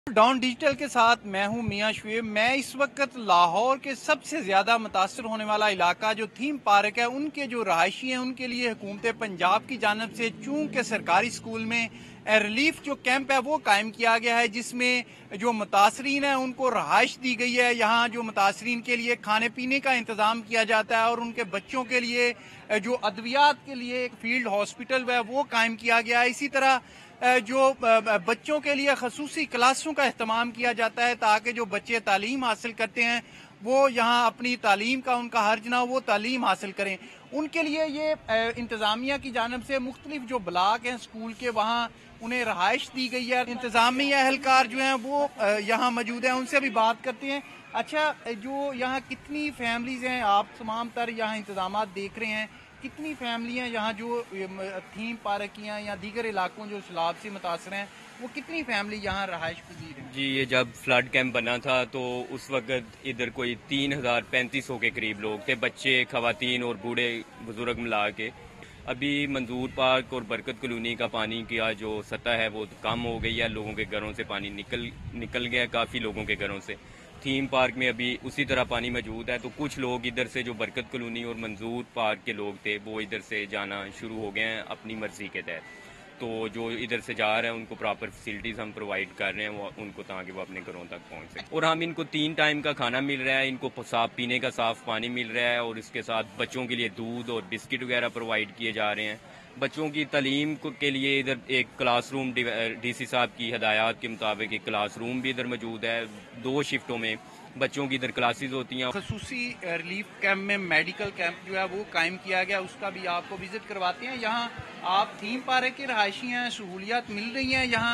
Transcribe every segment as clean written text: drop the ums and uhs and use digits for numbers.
Don digital के साथ मैं हूं मियां शुएब। मैं इस वक्त लाहौर के सबसे ज्यादा मुतासर होने वाला इलाका जो थीम पार्क है, उनके जो रहायशी हैं उनके लिए हुकूमत पंजाब की जानब से चूंकि सरकारी स्कूल में रिलीफ जो कैंप है वो कायम किया गया है, जिसमें जो मुतासरीन है उनको रहायश दी गई है। यहाँ जो मुतासरीन के लिए खाने पीने का इंतज़ाम किया जाता है और उनके बच्चों के लिए जो अद्वियात के लिए एक फील्ड हॉस्पिटल है वो कायम किया गया है। इसी तरह जो बच्चों के लिए खसूसी क्लासों का अहतमाम किया जाता है ताकि जो बच्चे तालीम हासिल करते हैं वो यहाँ अपनी तालीम का उनका हर्ज ना हो, वो तालीम हासिल करें। उनके लिए ये इंतज़ामिया की जानब से मुख्तलिफ जो ब्लॉक हैं स्कूल के, वहाँ उन्हें रहायश दी गई है। इंतज़ामी एहलकार जो हैं वो यहाँ मौजूद हैं, उनसे भी बात करते हैं। अच्छा, जो यहाँ कितनी फैमिलीज हैं, आप तमाम तर यहाँ इंतजाम देख रहे हैं, कितनी फैमिलियाँ यहाँ जो थीम पार्कियाँ या दीगर इलाकों जो सैलाब से मुतासर हैं, वो कितनी फैमिली यहाँ रहायश पजीर है? जी, ये जब फ्लड कैंप बना था तो उस वक्त इधर कोई 3035 के करीब लोग थे, बच्चे, खवातीन और बूढ़े बुजुर्ग मिला के। अभी मंजूर पार्क और बरकत कॉलोनी का पानी की जो सतह है वो कम हो गई है, लोगों के घरों से पानी निकल गया, काफ़ी लोगों के घरों से। थीम पार्क में अभी उसी तरह पानी मौजूद है, तो कुछ लोग इधर से जो बरकत कॉलोनी और मंजूर पार्क के लोग थे वो इधर से जाना शुरू हो गए हैं अपनी मर्जी के तहत। तो जो इधर से जा रहे हैं उनको प्रॉपर फैसिलिटीज हम प्रोवाइड कर रहे हैं वो उनको, ताकि वो अपने घरों तक पहुंच सकें। और हम इनको 3 टाइम का खाना मिल रहा है, इनको साफ पीने का साफ पानी मिल रहा है, और इसके साथ बच्चों के लिए दूध और बिस्किट वगैरह प्रोवाइड किए जा रहे हैं। बच्चों की तालीम के लिए इधर एक क्लासरूम, डीसी साहब की हदायत के मुताबिक एक क्लासरूम भी इधर मौजूद है। 2 शिफ्टों में बच्चों की इधर क्लासेस होती हैं। खसूसी रिलीफ कैंप में मेडिकल कैंप जो है वो कायम किया गया, उसका भी आपको विजिट करवाते हैं। यहाँ आप थीम पार्क के रहायशी हैं, सहूलियात मिल रही हैं यहाँ?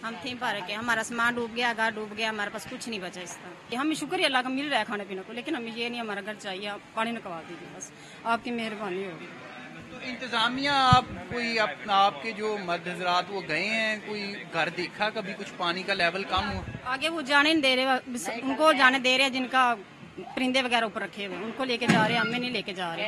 हम थीम पार्क है, हमारा सामान डूब गया, घर डूब गया, हमारे पास कुछ नहीं बचा इसका। हमें शुक्र अल्लाह का मिल रहा है खाने पीने को, लेकिन हमें ये नहीं हमारा घर चाहिए, आप पानी निकलवा दीजिए, बस आपकी मेहरबानी होगी। तो इंतजामिया आप कोई आपके जो मर्द हजरात वो गए हैं, कोई घर देखा कभी कुछ पानी का लेवल कम हो? आगे वो जाने नहीं दे रहे, उनको जाने दे रहे हैं जिनका परिंदे वगैरह ऊपर रखे हुए, उनको लेके जा रहे हैं, हमें नहीं लेके जा रहे।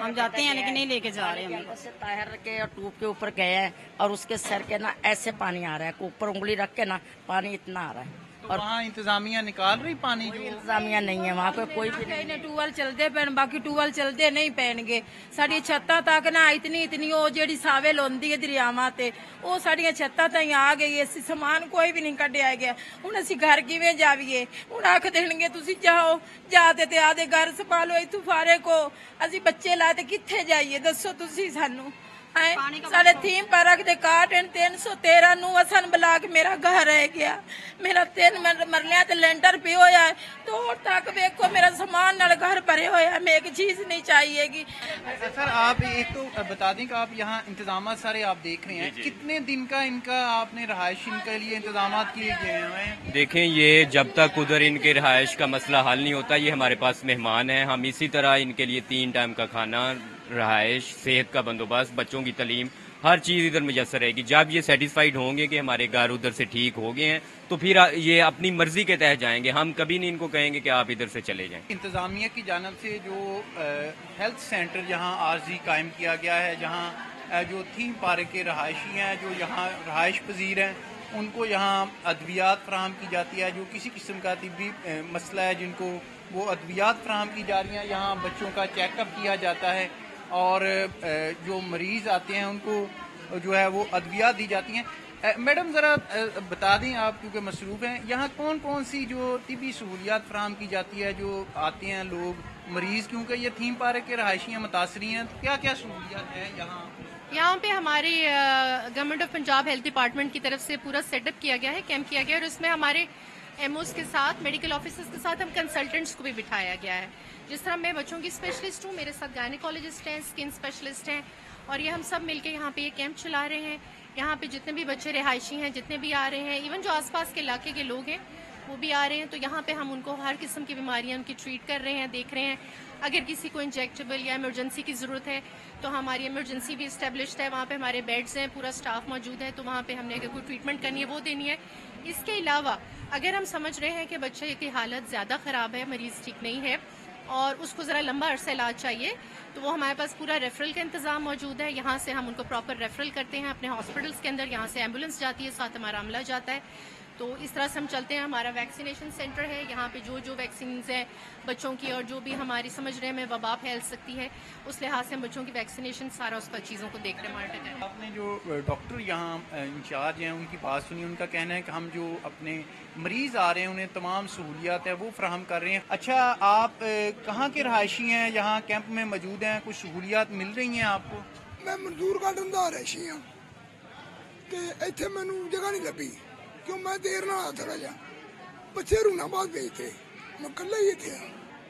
हम जाते हैं लेकिन नहीं लेके जा रहे हैं। ताहिर के और ट्यूब के ऊपर गए हैं और उसके सर के ना ऐसे पानी आ रहा है, ऊपर उंगली रख के ना पानी इतना आ रहा है। तो और वहाँ इंतजामिया निकाल रही पानी? जो इंतजामिया नहीं है वहाँ पे कोई भी नहीं। टूबल चलते पैन, बाकी टूबल चलते नहीं पैणगे। साड़ी छत्तां तक ना इतनी वो जेडी सावेल होंदी है दरियावां ते, वो साड़ियां छत्तां ताईं आ गई। असी समान कोई भी नहीं कढ़िया गया। हुण असी घर किवें जावीए? हुण आख देणगे तुसी जाओ, जाते ते आदे घर संभालो, इत्थों फारे को असी बच्चे लाए ते कित्थे जाइए? दसो तुसी सानू। साढ़े थीम पार्क दे काट 313 नू असन ब्लाक मेरा घर रह गया। मेरा 3 मरलियां ते लेंटर पे होया है, तो और तक देखो मेरा सामान नाल घर भरे होया है, मैं एक चीज नहीं चाहिएगी। सर आप एक तो बता दें कि आप यहाँ इंतजाम सारे आप देख रहे हैं, कितने दिन का इनका आपने रहायश इनके लिए इंतजाम किए गए हैं? देखें, ये जब तक उधर इनके रहायश का मसला हल नहीं होता, ये हमारे पास मेहमान हैं। हम इसी तरह इनके लिए 3 टाइम का खाना, रहायश, सेहत का बंदोबस्त, बच्चों की तालीम, हर चीज़ इधर मुयसर रहेगी। जब ये सेटिस्फाइड होंगे कि हमारे घर उधर से ठीक हो गए हैं, तो फिर ये अपनी मर्जी के तहत जाएंगे। हम कभी नहीं इनको कहेंगे कि आप इधर से चले जाएं। इंतजामिया की जानब से जो हेल्थ सेंटर यहाँ आर्जी कायम किया गया है, जहाँ जो थीम पार्क के रहायशी हैं, जो यहाँ रहायश पजीर हैं, उनको यहाँ अद्वियात फ्राहम की जाती है। जो किसी किस्म का तिब्बी मसला है जिनको, वो अद्वियात फ्राहम की जा रही हैं। यहाँ बच्चों का चेकअप किया जाता है और जो मरीज आते हैं उनको जो है वो अद्वियात दी जाती हैं। मैडम ज़रा बता दें आप, क्योंकि मसरूफ़ हैं, यहाँ कौन कौन सी जो तिब्बी सहूलियात फ्राहम की जाती है जो आते हैं लोग मरीज़, क्योंकि ये थीम पार्क के रहायशियाँ मुतासरी हैं, तो क्या क्या सहूलियात हैं यहाँ? यहाँ पे हमारी government of Punjab health department की तरफ से पूरा सेटअप किया गया है, कैंप किया गया है, और उसमें हमारे एमओस के साथ, मेडिकल ऑफिसर्स के साथ हम कंसल्टेंट्स को भी बिठाया गया है। जिस तरह मैं बच्चों की स्पेशलिस्ट हूँ, मेरे साथ गायनेकोलॉजिस्ट हैं, स्किन स्पेशलिस्ट हैं, और ये हम सब मिलके यहाँ पे ये कैंप चला रहे हैं। यहाँ पे जितने भी बच्चे रिहायशी हैं, जितने भी आ रहे हैं, इवन जो आसपास के इलाके के लोग हैं वो भी आ रहे हैं, तो यहाँ पे हम उनको हर किस्म की बीमारियाँ उनकी ट्रीट कर रहे हैं, देख रहे हैं। अगर किसी को इंजेक्टेबल या इमरजेंसी की ज़रूरत है तो हमारी इमरजेंसी भी इस्टेब्लिश्ड है, वहाँ पे हमारे बेड्स हैं, पूरा स्टाफ मौजूद है, तो वहाँ पे हमने अगर कोई ट्रीटमेंट करनी है वो देनी है। इसके अलावा अगर हम समझ रहे हैं कि बच्चे की हालत ज़्यादा ख़राब है, मरीज़ ठीक नहीं है और उसको ज़रा लंबा अरसा इलाज चाहिए, तो वो हमारे पास पूरा रेफरल का इंतज़ाम मौजूद है। यहाँ से हम उनको प्रॉपर रेफरल करते हैं अपने हॉस्पिटल्स के अंदर, यहाँ से एम्बुलेंस जाती है, साथ हमारा अमला जाता है। तो इस तरह से हम चलते हैं। हमारा वैक्सीनेशन सेंटर है, यहाँ पे जो जो वैक्सीन हैं बच्चों की और जो भी हमारी समझ रहे हैं वबा फैल सकती है, उस लिहाज से हम बच्चों की वैक्सीनेशन सारा उसका चीज़ों को देख रहे हैं, मॉनिटर करें। आपने जो डॉक्टर यहाँ इंचार्ज हैं उनकी बात सुनी, उनका कहना है कि हम जो अपने मरीज आ रहे हैं उन्हें तमाम सहूलियात है वो फ्राहम कर रहे हैं। अच्छा, आप कहाँ के रहायशी हैं, यहाँ कैंप में मौजूद हैं, कुछ सहूलियात मिल रही हैं आपको? मैं मजदूर गार्डन का रहायशी हाँ, तो इतने मैनू जगह नहीं लभी क्यों मैं देर ना आया थोड़ा जा, बच्चे रूनाबाद गए थे, मैं कल ही थे।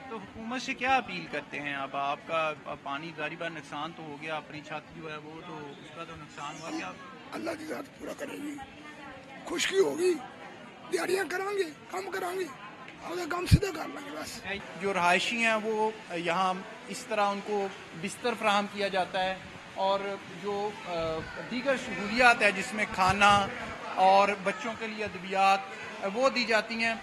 तो हुकूमत से क्या अपील करते हैं आप? आपका पानी जारी बार नुकसान तो हो गया, अपनी छत जो है वो तो उसका तो नुकसान हुआ, क्या अल्लाह की रात पूरा करेगी, खुशकी होगी, दिहाड़ियाँ करांगे, काम करांगे, और काम सीधा कर लेंगे बस। जो रहायशी हैं वो यहाँ इस तरह उनको बिस्तर फ्राहम किया जाता है और जो दीगर सहूलियात है जिसमें खाना और बच्चों के लिए अद्वियात वो दी जाती हैं।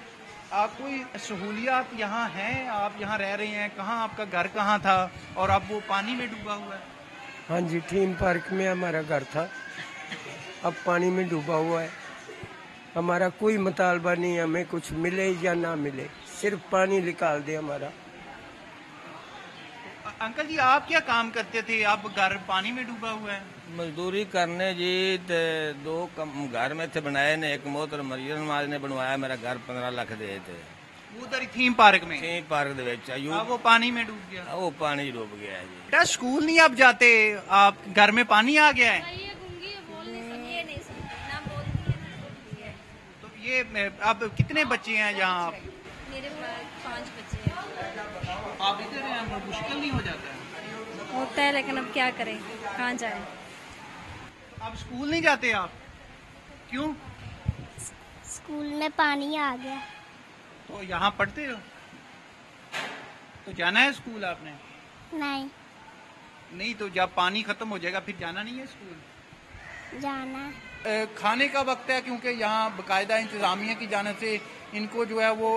कोई सहूलियात यहाँ हैं? आप यहाँ रह रहे हैं, कहाँ आपका घर कहाँ था और अब वो पानी में डूबा हुआ है? हाँ जी, थीम पार्क में हमारा घर था, अब पानी में डूबा हुआ है। हमारा कोई मुतालबा नहीं, हमें कुछ मिले या ना मिले, सिर्फ पानी निकाल दे हमारा। अंकल जी, आप क्या काम करते थे? आप घर पानी में डूबा हुआ है। मजदूरी करने जी, ते दो घर में थे बनाए ने, एक मोहतर मरियम नवाज ने बनवाया, मेरा घर 15 लाख दे थे उधर ही थीम पार्क में। थीम पार्क दे विच वो पानी में डूब गया। वो पानी डूब गया है जी। बेटा स्कूल नहीं आप जाते, आप घर में पानी आ गया है। तो ये अब कितने बच्चे हैं यहाँ? आप मेरे 5 बच्चे हैं। आप इधर हैं, मुश्किल नहीं हो जाता है? होता है, लेकिन अब क्या करें, कहाँ जाए। आप स्कूल नहीं जाते आप? क्यों? स्कूल में पानी आ गया। तो यहाँ पढ़ते हो? तो जाना है स्कूल आपने? नहीं। नहीं, तो जब पानी खत्म हो जाएगा फिर जाना नहीं है स्कूल? जाना। खाने का वक्त है, क्योंकि यहाँ बाकायदा इंतजामिया की जानिब से इनको जो है वो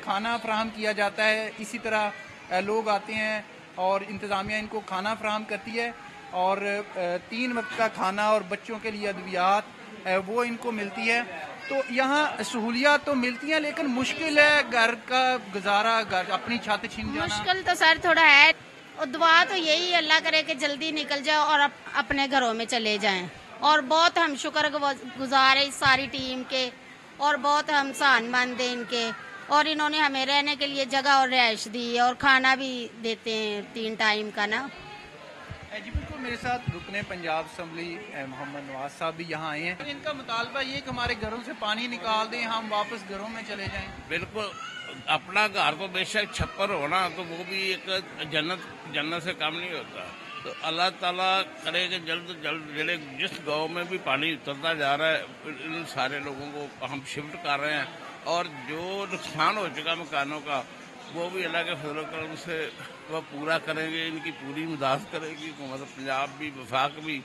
खाना फ्राहम किया जाता है। इसी तरह लोग आते हैं और इंतजामिया इनको खाना फ्राहम करती है और 3 वक्त का खाना और बच्चों के लिए अद्वियात वो इनको मिलती है। तो यहाँ सहूलियात तो मिलती हैं, लेकिन मुश्किल है घर का गुजारा, घर अपनी छत छीन जाना। मुश्किल तो सर थोड़ा है, और दुआ तो यही अल्लाह करे कि जल्दी निकल जाए और अपने घरों में चले जाएं। और बहुत हम शुक्र गुजार है इस सारी टीम के, और बहुत हम सहानमंद हैं इनके, और इन्होंने हमें रहने के लिए जगह और रिहाइश दी और खाना भी देते हैं 3 टाइम का ना। जी बिल्कुल, मेरे साथ रुकने पंजाब असम्बली मोहम्मद नवाज साहब भी यहाँ आए हैं। इनका मुतालबा ये कि हमारे घरों से पानी निकाल दें, हम वापस घरों में चले जाएं। बिल्कुल, अपना घर तो बेशक छप्पर होना तो वो भी एक जन्नत से कम नहीं होता। तो अल्लाह ताला करे कि जल्द से जल्द जिस गांव में भी पानी उतरता जा रहा है इन सारे लोगों को हम शिफ्ट कर रहे हैं, और जो नुकसान हो चुका मकानों का वो भी अल्लाह के फजल करम से वह पूरा करेंगे, इनकी पूरी मदद करेगी हुकूमत पंजाब भी, वफाक भी,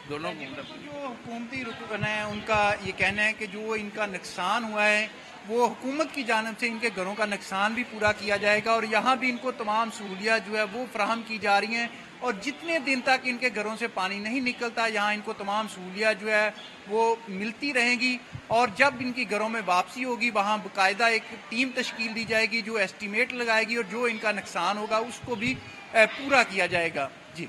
दोनों। जो हुकूमती रुकन है उनका ये कहना है कि जो इनका नुकसान हुआ है वो हुकूमत की जानिब से इनके घरों का नुकसान भी पूरा किया जाएगा, और यहाँ भी इनको तमाम सहूलियात जो है वो फ्राहम की जा रही हैं। और जितने दिन तक इनके घरों से पानी नहीं निकलता, यहाँ इनको तमाम सहूलियात जो है वो मिलती रहेंगी। और जब इनकी घरों में वापसी होगी, वहाँ बाकायदा एक टीम तश्कील दी जाएगी जो एस्टीमेट लगाएगी और जो इनका नुकसान होगा उसको भी पूरा किया जाएगा। जी।